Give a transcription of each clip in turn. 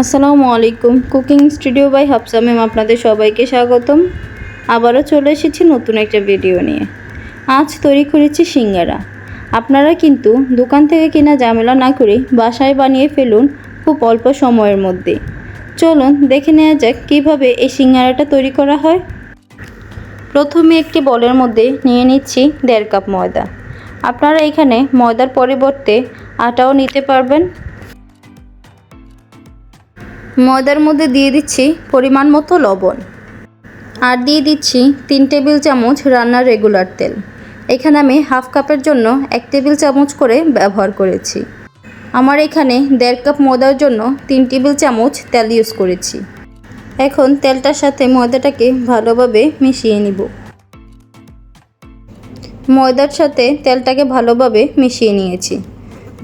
আসসালামু আলাইকুম। Cooking studio by Hafsa ma'am আপনাদের সবাইকে স্বাগতম। আবারও চলে এসেছি নতুন একটা ভিডিও নিয়ে। আজ তৈরি করেছি সিঙ্গারা। আপনারা কিন্তু দোকান থেকে কেনা ঝামেলা না করে বাসায় বানিয়ে ফেলুন খুব অল্প সময়ের মধ্যে। চলুন দেখে নেওয়া যাক কীভাবে এই সিঙ্গারাটা তৈরি করা হয়। প্রথমে একটি বলের মধ্যে নিয়ে নিচ্ছি 1.5 কাপ ময়দা। আপনারা এখানে ময়দার পরিবর্তে আটাও নিতে পারবেন। ময়দার মধ্যে দিয়ে দিচ্ছি পরিমাণ মতো লবণ আর দিয়ে দিচ্ছি 3 টেবিল চামচ রান্নার রেগুলার তেল। এখানে আমি হাফ কাপের জন্য 1 টেবিল চামচ করে ব্যবহার করেছি। আমার এখানে 1.5 কাপ ময়দার জন্য 3 টেবিল চামচ তেল ইউজ করেছি। এখন তেলটার সাথে ময়দাটাকে ভালোভাবে মিশিয়ে নিব। ময়দার সাথে তেলটাকে ভালোভাবে মিশিয়ে নিয়েছি।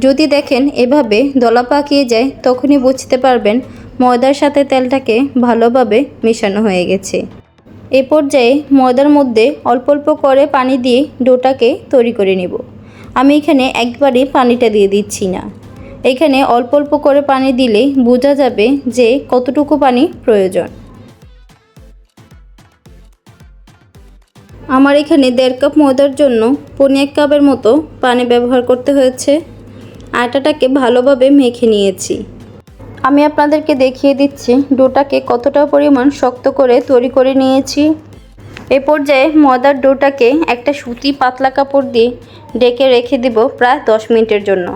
যদি দেখেন এভাবে দলা পাকিয়ে যায় তখনই বুঝতে পারবেন ময়দার সাথে তেলটাকে ভালোভাবে মেশানো হয়ে গেছে। এ পর্যায়ে ময়দার মধ্যে অল্প অল্প করে পানি দিয়ে ডোটাকে তৈরি করে নেব। আমি এখানে একবারে পানিটা দিয়ে দিচ্ছি না, এখানে অল্প অল্প করে পানি দিলে বোঝা যাবে যে কতটুকু পানি প্রয়োজন। আমার এখানে 1.5 কাপ ময়দার জন্য 1.5 কাপের মতো পানি ব্যবহার করতে হয়েছে। আটাটাকে ভালোভাবে মেখে নিয়েছি। আমি আপনাদেরকে দেখিয়ে দিচ্ছি ডোটাকে কতটা পরিমাণ শক্ত করে তৈরি করে নিয়েছি। এ পর্যায়ে ময়দার ডোটাকে একটা সুতি পাতলা কাপড় দিয়ে ঢেকে রেখে দিব প্রায় 10 মিনিটের জন্য।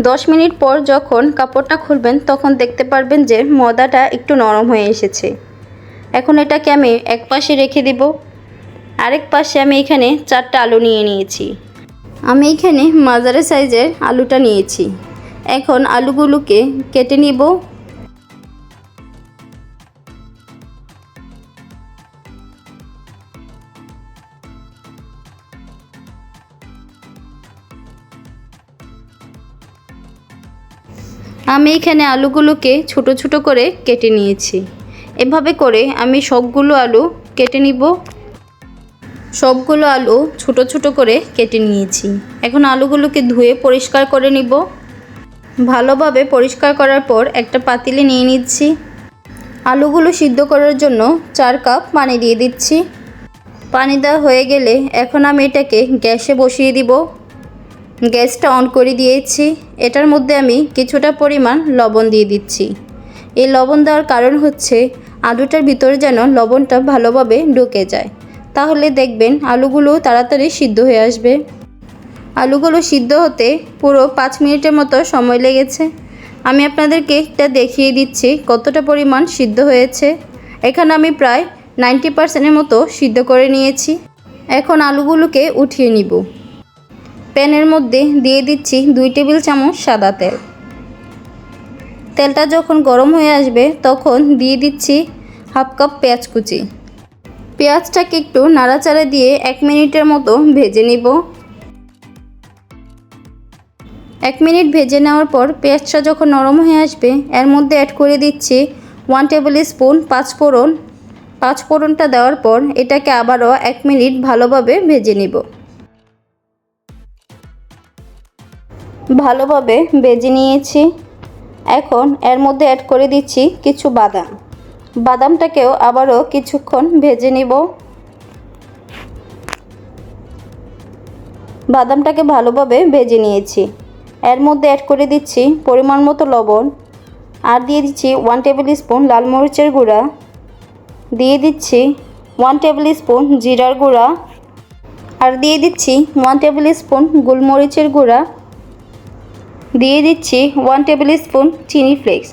10 মিনিট পর যখন কাপড়টা খুলবেন তখন দেখতে পারবেন যে ময়দাটা একটু নরম হয়ে এসেছে। এখন এটাকে আমি এক পাশে রেখে দিব। আরেক পাশে আমি এখানে 4টা আলু নিয়ে নিয়েছি। আমি এখানে মাঝারি সাইজের আলুটা নিয়েছি। এখন আলুগুলোকে কেটে নিব। আমি এখানে আলুগুলোকে ছোট ছোট করে কেটে নিয়েছি। এভাবে করে আমি সবগুলো আলু কেটে নিব। সবগুলো আলু ছোট ছোট করে কেটে নিয়েছি। এখন আলুগুলোকে ধুয়ে পরিষ্কার করে নিব। ভালোভাবে পরিষ্কার করার পর একটা পাতিলে নিয়ে নিচ্ছি। আলুগুলো সিদ্ধ করার জন্য 4 কাপ পানি দিয়ে দিচ্ছি। পানি দেওয়া হয়ে গেলে এখন আমি এটাকে গ্যাসে বসিয়ে দিব। গ্যাসটা অন করে দিয়েছি। এটার মধ্যে আমি কিছুটা পরিমাণ লবণ দিয়ে দিচ্ছি। এই লবণ দেওয়ার কারণ হচ্ছে আলুটার ভিতরে যেন লবণটা ভালোভাবে ঢুকে যায়, তাহলে দেখবেন আলুগুলো তাড়াতাড়ি সিদ্ধ হয়ে আসবে। আলুগুলো সিদ্ধ হতে পুরো 5 মিনিটের মতো সময় লেগেছে। আমি আপনাদেরকে এটা দেখিয়ে দিচ্ছি কতটা পরিমাণ সিদ্ধ হয়েছে। এখানে আমি প্রায় 90%-এর মতো সিদ্ধ করে নিয়েছি। এখন আলুগুলোকে উঠিয়ে নিব। প্যানের মধ্যে দিয়ে দিচ্ছি 2 টেবিল চামচ সাদা তেল। তেলটা যখন গরম হয়ে আসবে তখন দিয়ে দিচ্ছি হাফ কাপ পেঁয়াজ কুচি। পেঁয়াজটাকে একটু নাড়াচাড়া দিয়ে 1 মিনিটের মতো ভেজে নিব। 1 মিনিট ভেজে নেওয়ার পর পেঁয়াজটা যখন নরম হয়ে আসবে এর মধ্যে অ্যাড করে দিচ্ছি 1 টেবিল স্পুন পাঁচফোড়ন। পাঁচফোড়নটা দেওয়ার পর এটাকে আবারও 1 মিনিট ভালোভাবে ভেজে নিব। ভালোভাবে ভেজে নিয়েছি। এখন এর মধ্যে অ্যাড করে দিচ্ছি কিছু বাদাম। বাদামটাকেও আবারও কিছুক্ষণ ভেজে নিব। বাদামটাকে ভালোভাবে ভেজে নিয়েছি। এর মধ্যে অ্যাড করে দিচ্ছি পরিমাণ মতো লবণ আর দিয়ে দিচ্ছি 1 টেবিল স্পুন লাল মরিচের গুঁড়া, দিয়ে দিচ্ছি 1 টেবিল স্পুন জিরার গুঁড়া আর দিয়ে দিচ্ছি 1 টেবিল স্পুন গোলমরিচের গুঁড়া, দিয়ে দিচ্ছি 1 টেবিল স্পুন চিনি ফ্লেক্স।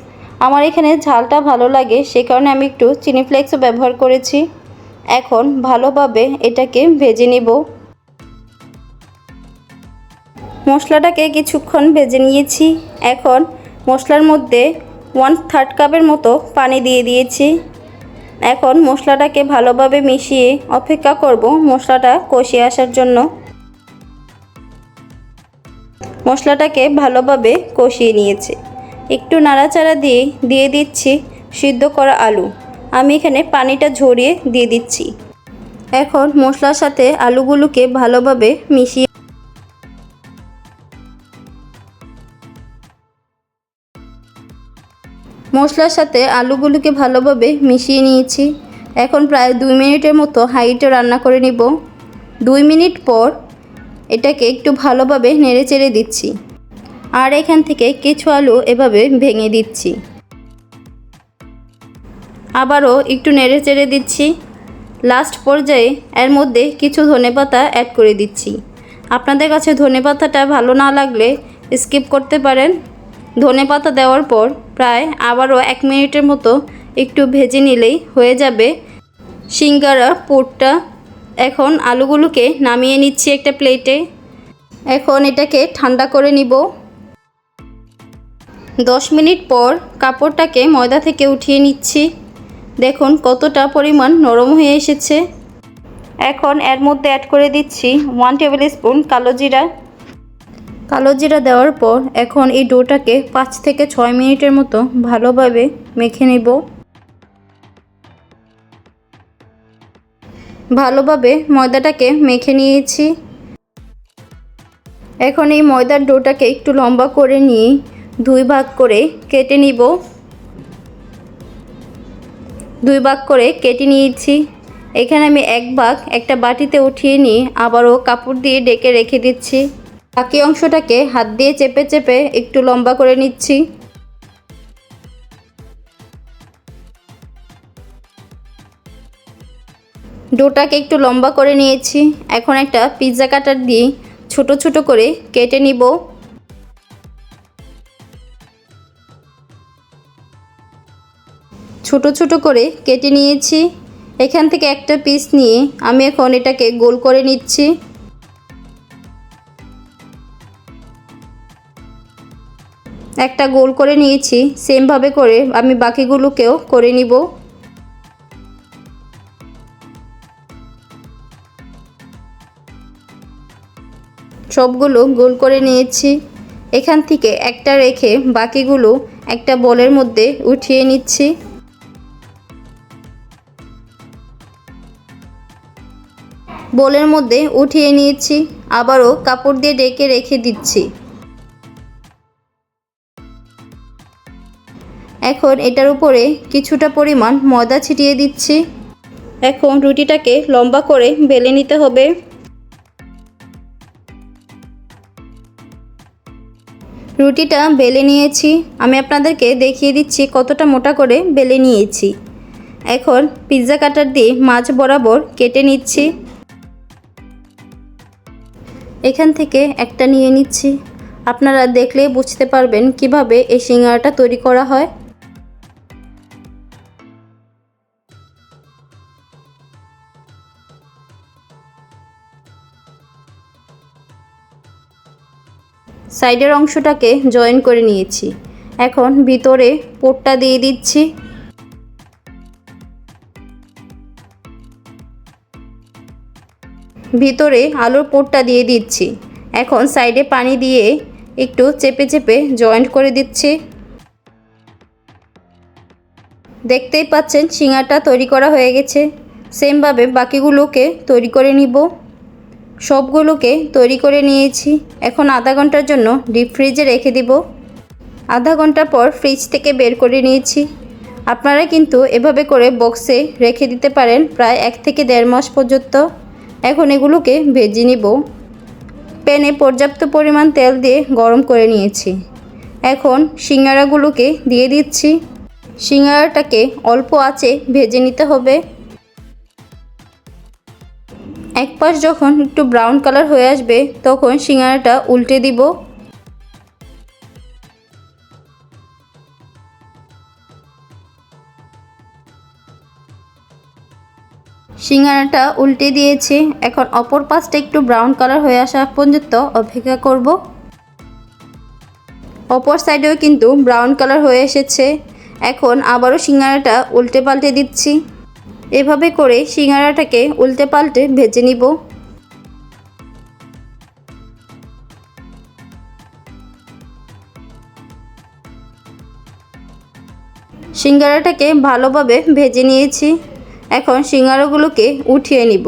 আমার এখানে ঝালটা ভালো লাগে সে কারণে আমি একটু চিনি ফ্লেক্সও ব্যবহার করেছি। এখন ভালোভাবে এটাকে ভেজে নেব। মশলাটাকে কিছুক্ষণ ভেজে নিয়েছি। এখন মশলার মধ্যে 1/3 কাপের মতো পানি দিয়ে দিয়েছি। এখন মশলাটাকে ভালোভাবে মিশিয়ে অপেক্ষা করব মশলাটা কষিয়ে আসার জন্য। মশলাটাকে ভালোভাবে কষিয়ে নিয়েছি। একটু নাড়াচাড়া দিয়ে দিচ্ছি সিদ্ধ করা আলু। আমি এখানে পানিটা ঝরিয়ে দিয়ে দিচ্ছি। এখন মশলার সাথে আলুগুলোকে ভালোভাবে মিশিয়ে মশলার সাথে আলুগুলোকে ভালোভাবে মিশিয়ে নিয়েছি। এখন প্রায় 2 মিনিটের মতো হাইটে রান্না করে নিব। 2 মিনিট পর এটাকে একটু ভালোভাবে নেড়েচেড়ে দিচ্ছি। আর এখান থেকে কিছু আলু এভাবে ভেঙে দিচ্ছি। আবারও একটু নেড়েচেড়ে দিচ্ছি। লাস্ট পর্যায়ে এর মধ্যে কিছু ধনেপাতা অ্যাড করে দিচ্ছি। আপনাদের কাছে ধনেপাতাটা ভালো না লাগলে স্কিপ করতে পারেন। ধনেপাতা দেওয়ার পর প্রায় আবারও 1 মিনিটের মতো একটু ভেজে নিলেই হয়ে যাবে সিঙ্গারা পুরটা। এখন আলুগুলোকে নামিয়ে নিচ্ছি একটা প্লেটে। এখন এটাকে ঠান্ডা করে নিব। 10 মিনিট পর কাপড়টাকে ময়দা থেকে উঠিয়ে নিচ্ছি। দেখুন কতটা পরিমাণ নরম হয়ে এসেছে। এখন এর মধ্যে অ্যাড করে দিচ্ছি 1 টেবিল স্পুন কালো জিরা। কালো জিরা দেওয়ার পর এখন এই ডোটাকে 5 থেকে 6 মিনিটের মতো ভালোভাবে মেখে নেব। ভালোভাবে ময়দাটাকে মেখে নিয়েছি। এখন এই ময়দার ডোটাকে একটু লম্বা করে নিয়ে 2 ভাগ করে কেটে নিব। 2 ভাগ করে কেটে নিয়েছি। এখানে আমি 1 ভাগ একটা বাটিতে উঠিয়ে নিয়ে আবারও কাপড় দিয়ে ঢেকে রেখে দিচ্ছি। বাকি অংশটাকে হাত দিয়ে চেপে চেপে একটু লম্বা করে নিচ্ছি। ডোটাকে একটু লম্বা করে নিয়েছি। এখন একটা পিৎজা কাটার দিয়ে ছোট ছোট করে কেটে নিব। ছোট ছোট করে কেটে নিয়েছি। এখান থেকে একটা পিস নিয়ে আমি এখন এটাকে গোল করে নিচ্ছি। একটা গোল করে নিয়েছি। সেমভাবে করে আমি বাকিগুলোকেও করে নিব। সবগুলো গোল করে নিয়েছি। এখান থেকে একটা রেখে বাকিগুলো একটা বলের মধ্যে উঠিয়ে নিচ্ছি। বোলের মধ্যে উঠিয়ে নিয়েছি। আবারও কাপড় দিয়ে ঢেকে রেখে দিচ্ছি। এখন এটার উপরে কিছুটা পরিমাণ ময়দা ছিটিয়ে দিচ্ছি। এখন রুটিটাকে লম্বা করে বেলে নিতে হবে। রুটিটা বেলে নিয়েছি। আমি আপনাদেরকে দেখিয়ে দিচ্ছি কতটা মোটা করে বেলে নিয়েছি। এখন পিৎজা কাটার দিয়ে মাঝ বরাবর কেটে নিচ্ছি। এখান থেকে একটা নিয়ে নিচ্ছি। আপনারা দেখলেই বুঝতে পারবেন কিভাবে এই সিঙ্গারাটা তৈরি করা হয়। সাইডের অংশটাকে জয়েন করে নিয়েছি। এখন ভিতরে পুরটা দিয়ে দিচ্ছি। ভিতরে আলুর পুরটা দিয়ে দিচ্ছি। এখন সাইডে পানি দিয়ে একটু চেপে চেপে জয়েন্ট করে দিচ্ছি। দেখতেই পাচ্ছেন সিঙ্গারাটা তৈরি করা হয়ে গেছে। সেমভাবে বাকিগুলোকে তৈরি করে নিব। সবগুলোকে তৈরি করে নিয়েছি। এখন আধা ঘন্টার জন্য ডিপ ফ্রিজে রেখে দিব। আধা ঘন্টা পর ফ্রিজ থেকে বের করে নিয়েছি। আপনারা কিন্তু এভাবে করে বক্সে রেখে দিতে পারেন প্রায় 1 থেকে 1.5 মাস পর্যন্ত। এখন এগুলোকে ভেজে নিব। প্যানে পর্যাপ্ত পরিমাণ তেল দিয়ে গরম করে নিয়েছি। এখন সিঙ্গারাগুলোকে দিয়ে দিচ্ছি। সিঙ্গারাটাকে অল্প আঁচে ভেজে নিতে হবে। এক পাশ যখন একটু ব্রাউন কালার হয়ে আসবে তখন সিঙ্গারাটা উল্টে দিব। সিঙ্গারাটা উল্টে দিয়েছি। এখন অপর পাশটা একটু ব্রাউন কালার হয়ে আসা পর্যন্ত অপেক্ষা করব। অপর সাইডেও কিন্তু ব্রাউন কালার হয়ে এসেছে। এখন আবারও সিঙ্গারাটা উল্টে পাল্টে দিচ্ছি। এভাবে করে সিঙ্গারাটাকে উল্টে পাল্টে ভেজে নিব। সিঙ্গারাটাকে ভালোভাবে ভেজে নিয়েছি। এখন সিঙ্গারাগুলোকে উঠিয়ে নিব।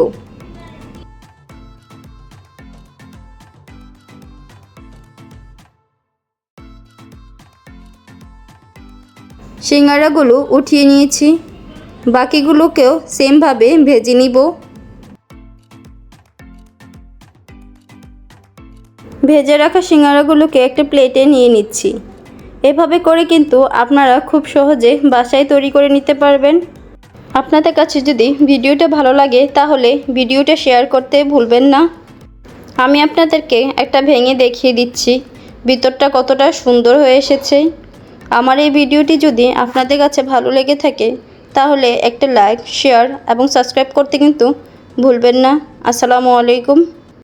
সিঙ্গারাগুলো উঠিয়ে নিয়েছি, বাকিগুলোকেও সেমভাবে ভেজে নিব। ভেজে রাখা সিঙ্গারাগুলোকে একটা প্লেটে নিয়ে নিচ্ছি। এভাবে করে কিন্তু আপনারা খুব সহজে বাসায় তৈরি করে নিতে পারবেন। আপনাদের কাছে যদি ভিডিওটা ভালো লাগে তাহলে ভিডিওটা শেয়ার করতে ভুলবেন না। আমি আপনাদেরকে একটা ভেঙে দেখিয়ে দিচ্ছি ভিতরটা কতটা সুন্দর হয়ে এসেছে। আমার এই ভিডিওটি যদি আপনাদের কাছে ভালো লেগে থাকে তাহলে একটা লাইক, শেয়ার এবং সাবস্ক্রাইব করতে কিন্তু ভুলবেন না। আসসালামু আলাইকুম।